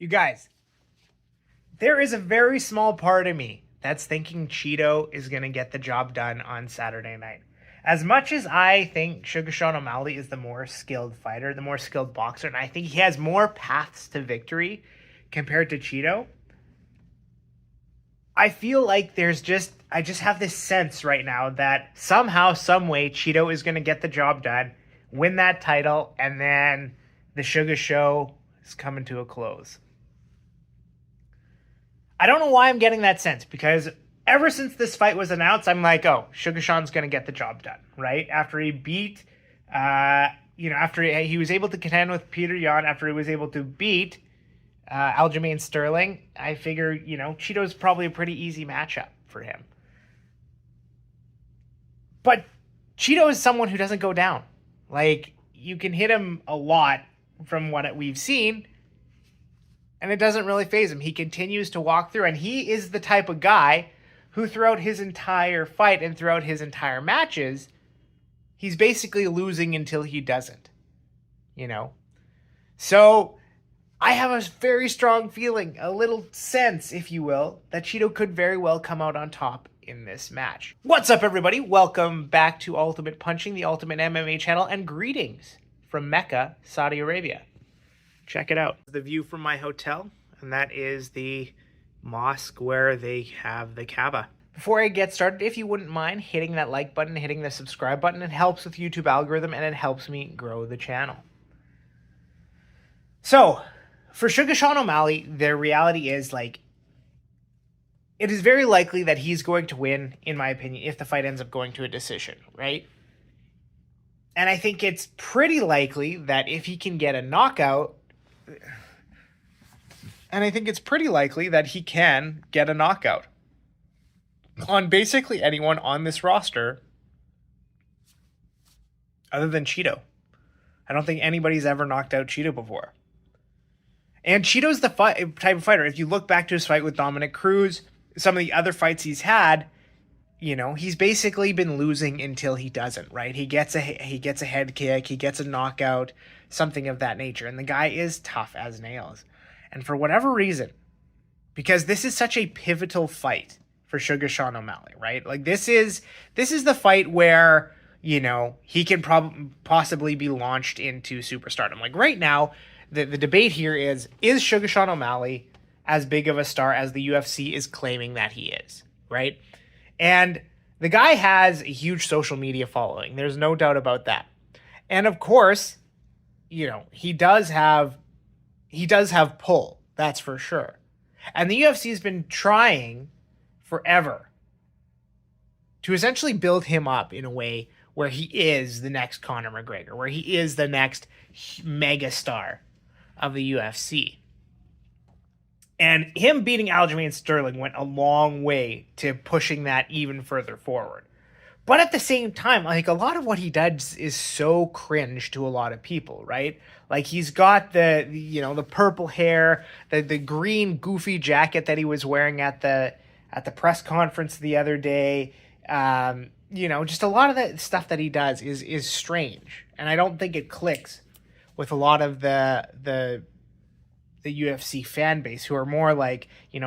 You guys, there is a very small part of me that's thinking Chito is going to get the job done on Saturday night. As much as I think Sugar Sean O'Malley is the more skilled fighter, the more skilled boxer, and I think he has more paths to victory compared to Chito, I feel like I just have this sense right now that somehow, some way, Chito is going to get the job done, win that title, and then the Sugar Show is coming to a close. I don't know why I'm getting that sense, because ever since this fight was announced, I'm like, oh, Sugar Sean's going to get the job done, right? After he beat, after he was able to contend with Peter Yan, after he was able to beat Aljamain Sterling, I figure, Chito's probably a pretty easy matchup for him. But Chito is someone who doesn't go down. Like, you can hit him a lot from what we've seen, and it doesn't really faze him. He continues to walk through, and he is the type of guy who throughout his entire fight and throughout his entire matches, he's basically losing until he doesn't, So I have a very strong feeling, a little sense, if you will, that Chito could very well come out on top in this match. What's up, everybody? Welcome back to Ultimate Punching, the Ultimate MMA channel, and greetings from Mecca, Saudi Arabia. Check it out. The view from my hotel, and that is the mosque where they have the Kaaba. Before I get started, if you wouldn't mind hitting that like button, hitting the subscribe button, it helps with YouTube algorithm and it helps me grow the channel. So, for Sugar Sean O'Malley, the reality is, it is very likely that he's going to win, in my opinion, if the fight ends up going to a decision, right? And I think it's pretty likely that if he can get a knockout, on basically anyone on this roster other than Chito. I don't think anybody's ever knocked out Chito before. And Chito's the type of fighter. If you look back to his fight with Dominic Cruz, some of the other fights he's had, he's basically been losing until he doesn't, right? He gets a head kick, he gets a knockout, something of that nature. And the guy is tough as nails. And for whatever reason, because this is such a pivotal fight for Sugar Sean O'Malley, right? Like, this is the fight where, he can possibly be launched into superstardom. Like, right now, the debate here is Sugar Sean O'Malley as big of a star as the UFC is claiming that he is, right? And the guy has a huge social media following. There's no doubt about that. And of course, he does have pull, that's for sure. And the UFC has been trying forever to essentially build him up in a way where he is the next Conor McGregor, where he is the next mega star of the UFC. And him beating Aljamain Sterling went a long way to pushing that even further forward. But at the same time, a lot of what he does is so cringe to a lot of people, right? Like, he's got the purple hair, the green goofy jacket that he was wearing at the press conference the other day. Just a lot of the stuff that he does is strange. And I don't think it clicks with a lot of the UFC fan base, who are more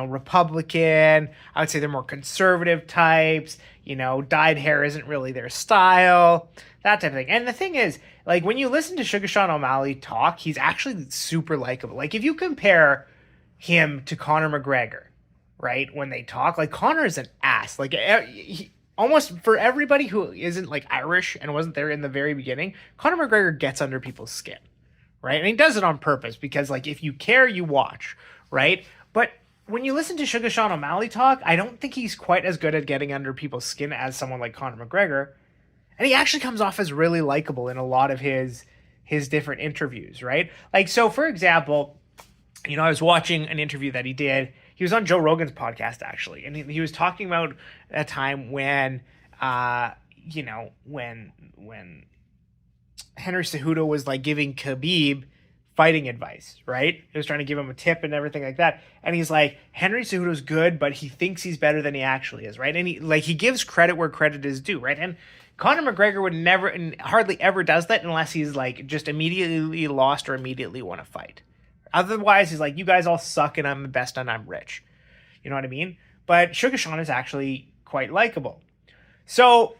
Republican. I would say they're more conservative types. Dyed hair isn't really their style, that type of thing. And the thing is, when you listen to Sugar Sean O'Malley talk, he's actually super likable. If you compare him to Conor McGregor, right, when they talk, Conor is an ass. Almost for everybody who isn't Irish and wasn't there in the very beginning, Conor McGregor gets under people's skin, right? And he does it on purpose because, if you care, you watch, right? But when you listen to Sugar Sean O'Malley talk, I don't think he's quite as good at getting under people's skin as someone like Conor McGregor. And he actually comes off as really likable in a lot of his different interviews, right? So for example, I was watching an interview that he did. He was on Joe Rogan's podcast, actually. And he was talking about a time when, when Henry Cejudo was giving Khabib fighting advice, right? He was trying to give him a tip and everything like that. And he's like, Henry Cejudo's good, but he thinks he's better than he actually is, right? And he gives credit where credit is due, right? And Conor McGregor would never and hardly ever does that unless he's just immediately lost or immediately won a fight. Otherwise, he's like, you guys all suck and I'm the best and I'm rich. You know what I mean? But Suga Sean is actually quite likable. So,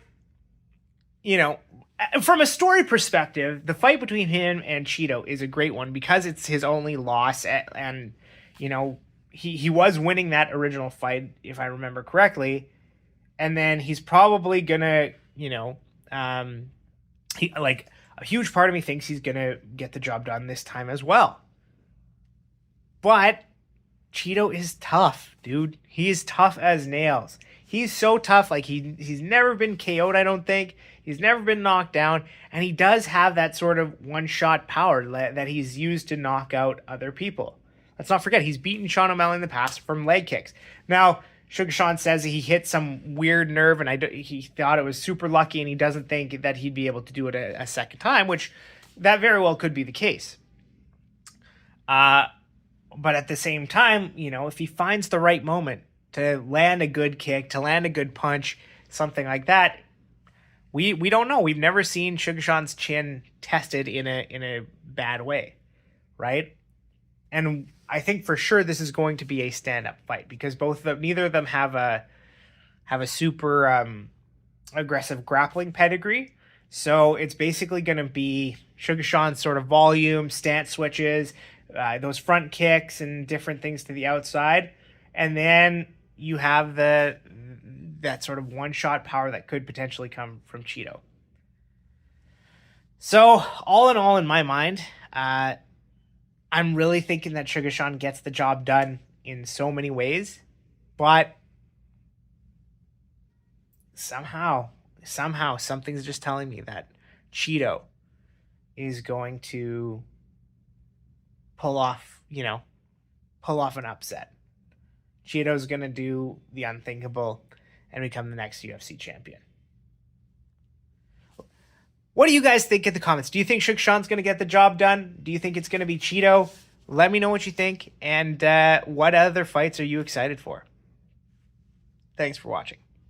you know, from a story perspective, the fight between him and Chito is a great one because it's his only loss. And you know, he was winning that original fight, if I remember correctly. And then he's probably going to, you know, like a huge part of me thinks he's going to get the job done this time as well. But Chito is tough, dude. He is tough as nails. He's so tough. Like he's never been KO'd, I don't think. He's never been knocked down. And he does have that sort of one-shot power that he's used to knock out other people. Let's not forget, he's beaten Sean O'Malley in the past from leg kicks. Now, Suga Sean says he hit some weird nerve and he thought it was super lucky and he doesn't think that he'd be able to do it a second time, which that very well could be the case. But at the same time, you know, if he finds the right moment to land a good kick, to land a good punch, something like that, we don't know. We've never seen Suga Sean's chin tested in a bad way, right? And I think for sure this is going to be a stand-up fight because neither of them have a super aggressive grappling pedigree. So it's basically going to be Suga Sean's sort of volume, stance switches, those front kicks and different things to the outside. And then you have that sort of one-shot power that could potentially come from Chito. So all in all, in my mind, I'm really thinking that Suga Sean gets the job done in so many ways, but somehow something's just telling me that Chito is going to pull off an upset. Chito's going to do the unthinkable and become the next UFC champion. What do you guys think in the comments? Do you think Suga Sean's going to get the job done? Do you think it's going to be Chito? Let me know what you think. And what other fights are you excited for? Thanks for watching.